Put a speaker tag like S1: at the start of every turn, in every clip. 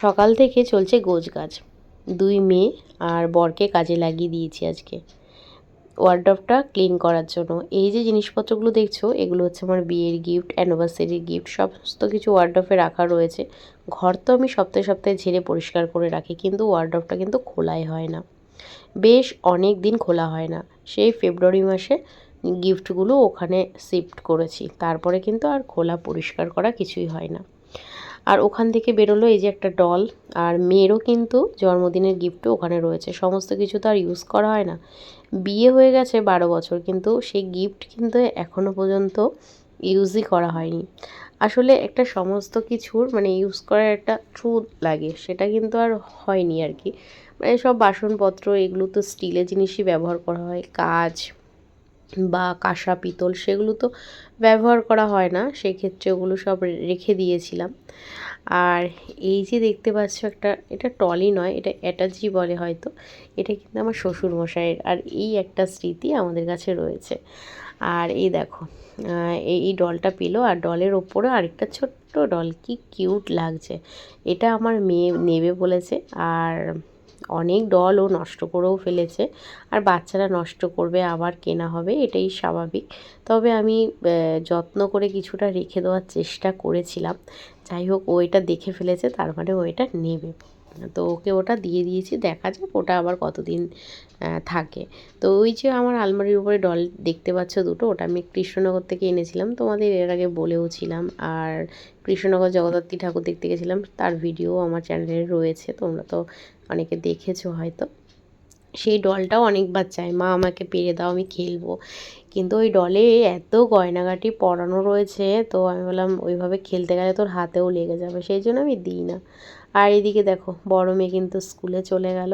S1: সকাল থেকে চলছে গোছগাছ। দুই মেয়ে আর বরকে কাজে লাগিয়ে দিয়েছি আজকে ওয়ার্ডরোবটা ক্লিন করার জন্য। এই যে জিনিসপত্রগুলো দেখছো, এগুলো হচ্ছে আমার বিয়ের গিফট, অ্যানিভার্সারির গিফট, সমস্ত কিছু ওয়ার্ডরোবে রাখা রয়েছে। ঘর তো আমি সপ্তাহে সপ্তাহে ঝেড়ে পরিষ্কার করে রাখি, কিন্তু ওয়ার্ডরোবটা কিন্তু খোলাই হয় না, বেশ অনেক দিন খোলা হয় না। সেই ফেব্রুয়ারি মাসে গিফটগুলো ওখানে শিফট করেছি, তারপরে কিন্তু আর খোলা পরিষ্কার করা কিছুই হয় না। আর ওখান থেকে বেরোলো এই যে একটা ডল, আর মেয়েরও কিন্তু জন্মদিনের গিফটও ওখানে রয়েছে। সমস্ত কিছু তো আর ইউজ করা হয় না। বিয়ে হয়ে গেছে 12 বছর, কিন্তু সেই গিফট কিন্তু এখনও পর্যন্ত ইউজই করা হয়নি। আসলে একটা সমস্ত কিছুর মানে ইউজ করার একটা ট্রুথ লাগে, সেটা কিন্তু আর হয়নি আর কি। মানে সব বাসনপত্র এগুলো তো স্টিলের জিনিসই ব্যবহার করা হয়, কাঁচ বা কাঁসা পিতল সেগুলো তো ব্যবহার করা হয় না, সেক্ষেত্রে ওগুলো সব রেখে দিয়েছিলাম। আর এই যে দেখতে পাচ্ছ একটা, এটা টলি নয়, এটা অ্যাটাচি বলে হয়তো, এটা কিন্তু আমার শ্বশুরমশাইয়ের। আর এই একটা স্মৃতি আমাদের কাছে রয়েছে। আর এই দেখো, এই ডলটা পেলো, আর ডলের ওপরে আরেকটা ছোট্ট ডল, কি কিউট লাগছে। এটা আমার মেয়ে নেবে বলেছে, আর অনেক ডল ও নষ্ট করেও ফেলেছে। আর বাচ্চারা নষ্ট করবে, আবার কেনা হবে, এটাই স্বাভাবিক। তবে আমি যত্ন করে কিছুটা রেখে দেওয়ার চেষ্টা করেছিলাম। যাই হোক, ও এটা দেখে ফেলেছে, তার মানে ও এটা নেবে। তো ওকে ওটা দিয়ে দিয়েছি, দেখা যাক ওটা আবার কতদিন থাকে। তো ওই যে আমার আলমারির উপরে ডল দেখতে পাচ্ছ দুটো, ওটা আমি কৃষ্ণনগর থেকে এনেছিলাম, তোমাদের এর আগে বলেও ছিলাম। আর কৃষ্ণনগর জগদ্ধাত্রী ঠাকুর দেখতে গেছিলাম, তার ভিডিও আমার চ্যানেলে রয়েছে, তোমরা তো অনেকে দেখেছো হয়তো। সেই ডলটাও অনেকবার চাই, মা আমাকে পেরে দাও, আমি খেলবো। কিন্তু ওই ডলে এত গয়নাগাটি পরানো রয়েছে, তো আমি বললাম ওইভাবে খেলতে গেলে তোর হাতেও লেগে যাবে, সেই জন্য আমি দিই না। আর এদিকে দেখো, বড় মেয়ে কিন্তু স্কুলে চলে গেল,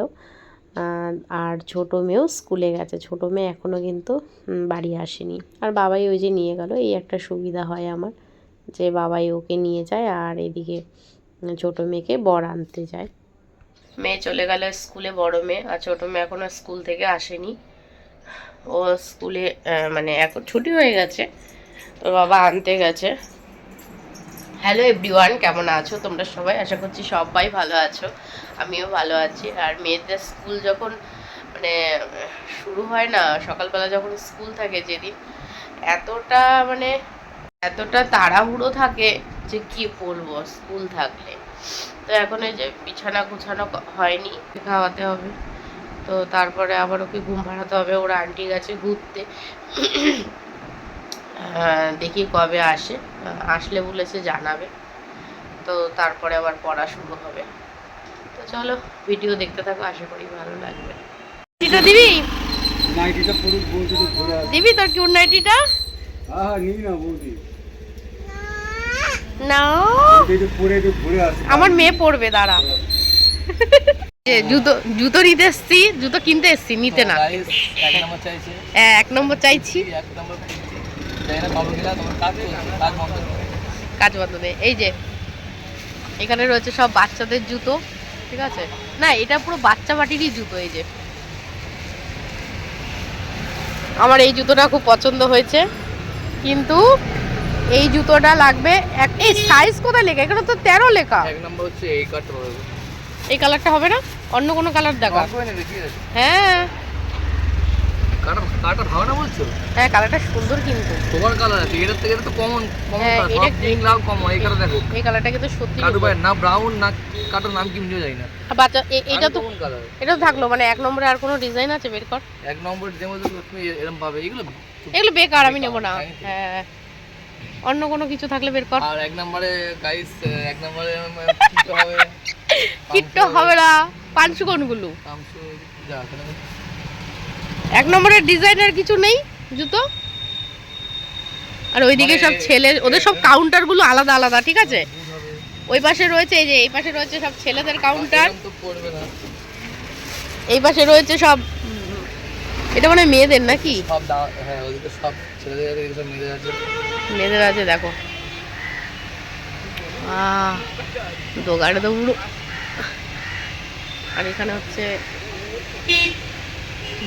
S1: আর ছোটো মেয়েও স্কুলে গেছে। ছোটো মেয়ে এখনও কিন্তু বাড়ি আসেনি। আর বাবাই ওই যে নিয়ে গেল, এই একটা সুবিধা হয় আমার, যে বাবাই ওকে নিয়ে যায়, আর এদিকে ছোটো মেয়েকে বর আনতে যায়। মেয়ে চলে গেল স্কুলে, বড় মেয়ে, আর ছোটো মেয়ে এখনও স্কুল থেকে আসেনি। ও স্কুলে মানে এখন ছুটি হয়ে গেছে, তোর বাবা আনতে গেছে। হ্যালো এভরিওয়ান, কেমন আছো তোমরা সবাই? আশা করছি সবাই ভালো আছো, আমিও ভালো আছি। আর মেয়েদের স্কুল যখন মানে শুরু হয় না, সকালবেলা যখন স্কুল থাকে যেদিন, এতটা মানে এতটা তাড়াহুড়ো থাকে যে কি বলবো স্কুল থাকলে। তো এখন এই যে বিছানা গুছানো হয়নি, খাওয়াতে হবে, তো তারপরে আবার ওকে ঘুম পাড়াতে হবে। ওরা আন্টি গেছে ঘুরতে, দেখি কবে আসে, আসলে বলেছে জানাবে, তো তারপরে আবার পড়া শুরু হবে। তো চলো ভিডিও দেখতে থাকো, আশা করি ভালো লাগবে। নাইটিটা দিবি? নাইটিটা পুরো বৌদি তো ঘুরে আসে। দিবি তোর কি নাইটিটা? নি না বৌদি, না এটা পরে একটু ঘুরে আসে। আমার মেয়ে পড়বে, দাঁড়া। জুতো জুতো নিতে এসছি, জুতো কিনতে এসছি, নিতে না। এক নম্বর চাইছি, এক নম্বর চাইছি, কাজ বন্ধ নেই। এই যে এখানে রয়েছে সব বাচ্চাদের জুতো, ঠিক আছে? না, এটা পুরো বাচ্চা বাটিরই জুতো। এই যে আমার এই জুতোটা খুব পছন্দ হয়েছে, কিন্তু এই জুতোটা লাগবে। এই সাইজ কোথায় লেখা? এখানে তো 13 লেখা। এক নম্বর হচ্ছে এই কালারটা হবে। এই কালারটা হবে না? অন্য কোনো কালার দেখা। হ্যাঁ, কালারটা ভালো না বলছো? হ্যাঁ, কালারটা সুন্দর, কিন্তু তোমার কালার আছে, এটার থেকে তো কমন কালার, সব পিঙ্ক লাল কমন। এই কালার দেখো, এই কালারটা কিন্তু সত্যি কাটু ভাই না, ব্রাউন না, কাটার নাম কি বুঝে যায় না। বাচ্চা এটা তো কোন কালার? এটা থাকলো মানে এক নম্বরে আর কোনো ডিজাইন আছে বের কর। এক নম্বরে যেমন তুমি এরকম পাবে, এগুলো বেকার, আমি নেব না। হ্যাঁ, অন্য কোনো কিছু থাকলে বের কর। আর এক নম্বরে গাইস, এক নম্বরে কিটো হবে, কিটো হবে না, পাঁচশো কোনগুলো পাঁচশো যা এক নম্বরের ডিজাইনের কিছু নেই জুতো। আর ওইদিকে সব ছেলে, ওদের সব কাউন্টারগুলো আলাদা আলাদা, ঠিক আছে? ওই পাশে রয়েছে, এই যে এই পাশে রয়েছে সব ছেলেদের কাউন্টার, এই পাশে রয়েছে সব, এটা মানে মেয়েদের নাকি? সব হ্যাঁ, ওইদিকে সব ছেলেদের আছে, সব মেয়েদের আছে, মেয়েদের আছে। দেখো দোকানে তো পুরো। আর এখানে হচ্ছে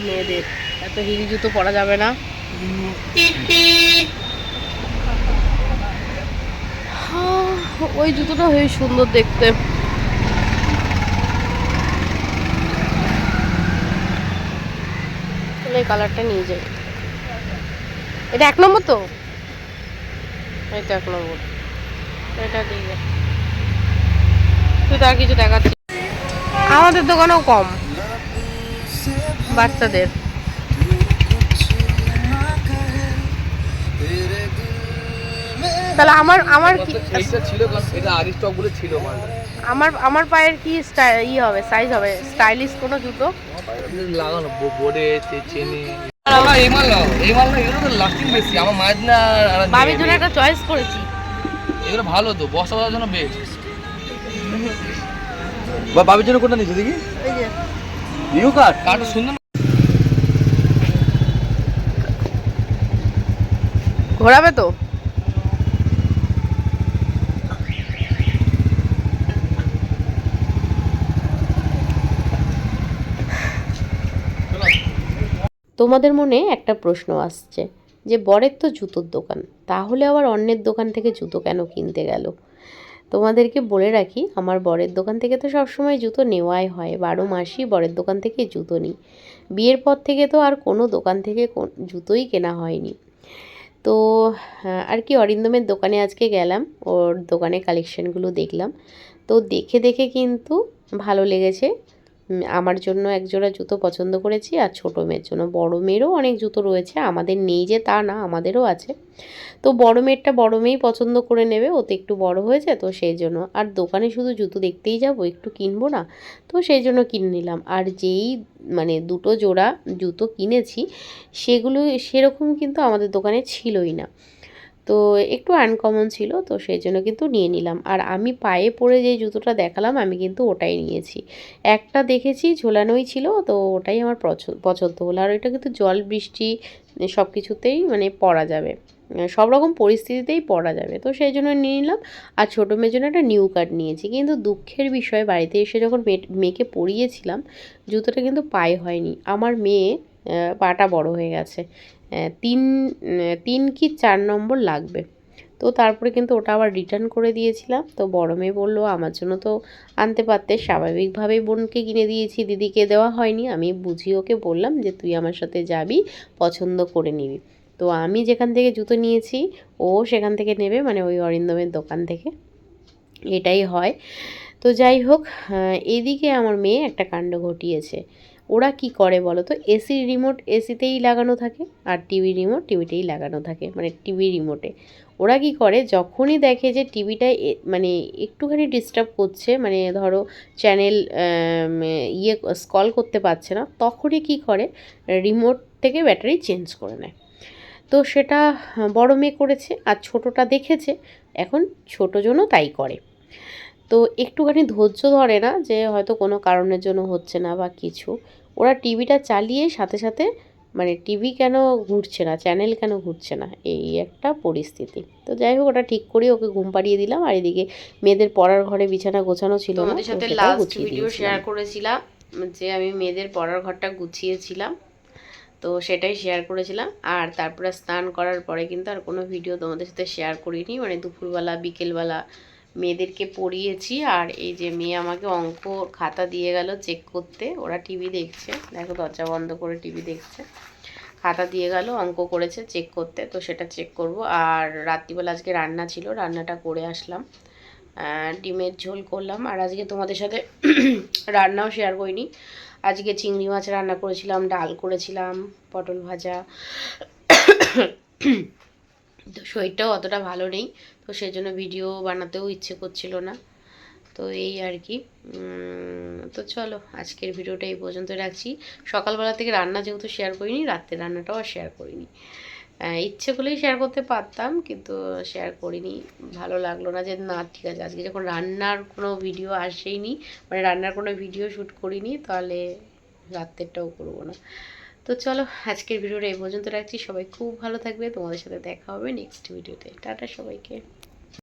S1: মেয়েদের, এত হিল জুতো পরা যাবে না। ওই জুতোটা বেশ সুন্দর দেখতে। এই কালারটা নিয়ে যাই। এটা 1 নম্বর তো, এই তো 1 নম্বর। এটা দিয়ে যা, তুই তো আর কিছু দেখাচ্ছিস। আমাদের দোকানেও কম বাচ্চাদের। তাহলে আমার কি
S2: এইটা ছিল, কারণ এটা আগে স্টকগুলো ছিল মাল।
S1: আমার পায়ের কি হবে, সাইজ হবে স্টাইলিশ কোনো জুতো
S2: লাগানো বোর্ডে চেনে। এই মাল না, এগুলো তো লাস্টিং বেশি। আমার মায়ের না
S1: বাবির জন্য একটা চয়েস করেছি।
S2: এগুলো ভালো তো, বর্ষা করার জন্য বেস্ট। বা বাবির জন্য কোনটা নিচ্ছে দেখি?
S1: এই যে
S2: নিউ কাট, কাটও সুন্দর।
S1: ঘোরাবে তো। তোমাদের মনে একটা প্রশ্ন আসছে যে বরের তো জুতোর দোকান, তাহলে আবার অন্যের দোকান থেকে জুতো কেন কিনতে গেল? তোমাদেরকে বলে রাখি, আমার বরের দোকান থেকে তো সবসময় জুতো নেওয়াই হয়, 12 মাসই বরের দোকান থেকে জুতো নিই। বিয়ের পর থেকে তো আর কোনো দোকান থেকে জুতোই কেনা হয়নি। তো আর কি, অরিন্দমের দোকানে আজকে গেলাম, ওর দোকানে কালেকশানগুলো দেখলাম। তো দেখে দেখে কিন্তু ভালো লেগেছে। আমার জন্য একজোড়া জুতো পছন্দ করেছি, আর ছোটো মেয়ের জন্য। বড় মেয়েরও অনেক জুতো রয়েছে, আমাদের নেই যে তা না, আমাদেরও আছে। তো বড় মেয়েরটা বড় মেয়েই পছন্দ করে নেবে, ও তো একটু বড় হয়েছে, তো সেই জন্য। আর দোকানে শুধু জুতো দেখতেই যাব, একটু কিনবো না? তো সেই জন্য কিনে নিলাম। আর যেই মানে 2 জোড়া জুতো কিনেছি, সেগুলো সেরকম কিন্তু আমাদের দোকানে ছিলই না। তো একটু আনকমন ছিল, তো সেই জন্য কিন্তু নিয়ে নিলাম। আর আমি পায়ে পরে যে জুতোটা দেখালাম, আমি কিন্তু ওটাই নিয়েছি। একটা দেখেছি ঝোলানোই ছিল, তো ওটাই আমার পছন্দ হলো। আর ওইটা কিন্তু জল বৃষ্টি সব কিছুতেই মানে পরা যাবে, সব রকম পরিস্থিতিতেই পরা যাবে, তো সেই জন্য নিয়ে নিলাম। আর ছোটো মেয়ের জন্য একটা নিউ কাট নিয়েছি। কিন্তু দুঃখের বিষয়, বাড়িতে এসে যখন মেয়েকে পরিয়েছিলাম, জুতোটা কিন্তু পায়ে হয়নি। আমার মেয়ে পাটা বড় হয়ে গেছে, 3 কি 4 নম্বর লাগবে। তো তারপরে কিন্তু ওটা আবার রিটার্ন করে দিয়েছিলাম। তো বড় মেয়ে বললো, আমার জন্য তো আনতে পারতে, স্বাভাবিকভাবেই বোনকে কিনে দিয়েছি, দিদিকে দেওয়া হয়নি। আমি বুঝিয়ে ওকে বললাম যে তুই আমার সাথে যাবি, পছন্দ করে নিবি। তো আমি যেখান থেকে জুতো নিয়েছি, ও সেখান থেকে নেবে, মানে ওই অরিন্দমের দোকান থেকে, এটাই হয়। তো যাই হোক, এদিকে আমার মেয়ে একটা কাণ্ড ঘটিয়েছে। ওরা কি করে বলো তো, এসির রিমোট এসিতেই লাগানো থাকে, আর টিভি রিমোট টিভিতেই লাগানো থাকে, মানে টিভি রিমোটে। ওরা কি করে, যখনই দেখে যে টিভিটা মানে একটুখানি ডিস্টার্ব করছে, মানে ধরো চ্যানেল স্ক্রল করতে পারছে না, তখনই কি করে, রিমোট থেকে ব্যাটারি চেঞ্জ করে নেয়। তো সেটা বড় মেয়ে করেছে, আর ছোটোটা দেখেছে, এখন ছোটো জনও তাই করে। তো একটুখানি ধৈর্য ধরে না যে হয়তো কোনো কারণের জন্য হচ্ছে না বা কিছু, ওরা টিভিটা চালিয়ে সাথে সাথে মানে টিভি কেন ঘুরছে না, চ্যানেল কেন ঘুরছে না, এই একটা পরিস্থিতি। তো যাই হোক, ওটা ঠিক করে ওকে ঘুম পাড়িয়ে দিলাম। আর এদিকে মেয়েদের পড়ার ঘরে বিছানা গোছানো ছিল না, তোমাদের সাথে লাস্ট ভিডিও শেয়ার করেছিলাম যে আমি মেয়েদের পড়ার ঘরটা গুছিয়েছিলাম, তো সেটাই শেয়ার করেছিলাম। আর তারপরে স্নান করার পরে কিন্তু আর কোনো ভিডিও তোমাদের সাথে শেয়ার করিনি, মানে দুপুরবেলা বিকেলবেলা মেয়েদেরকে পড়িয়েছি। আর এই যে মেয়ে আমাকে অঙ্ক খাতা দিয়ে গেল চেক করতে, ওরা টিভি দেখছে, দেখো দরজা বন্ধ করে টিভি দেখছে, খাতা দিয়ে গেল অঙ্ক করেছে চেক করতে, তো সেটা চেক করব। আর রাত্রিবেলা আজকে রান্না ছিল, রান্নাটা করে আসলাম, ডিমের ঝোল করলাম। আর আজকে তোমাদের সাথে রান্নাও শেয়ার করিনি, আজকে চিংড়ি মাছ রান্না করেছিলাম, ডাল করেছিলাম, পটল ভাজা। তো শরীরটাও অতটা ভালো নেই, তো সেই জন্য ভিডিও বানাতেও ইচ্ছে করছিল না। তো এই আর কি। তো চলো, আজকের ভিডিওটা এই পর্যন্ত রাখছি। সকালবেলা থেকে রান্না যেহেতু শেয়ার করিনি, রাত্রে রান্নাটাও আর শেয়ার করিনি। ইচ্ছে করলেই শেয়ার করতে পারতাম, কিন্তু শেয়ার করিনি। ভালো লাগলো না যে না, ঠিক আছে আজকে যখন রান্নার কোনো ভিডিও আসেইনি, মানে রান্নার কোনো ভিডিও শ্যুট করিনি, তাহলে রাত্রেরটাও করবো না। তো চলো, আজকের ভিডিওটা এই পর্যন্ত রাখছি। সবাই খুব ভালো থাকবে, তোমাদের সাথে দেখা হবে নেক্সট ভিডিওতে। টাটা সবাইকে।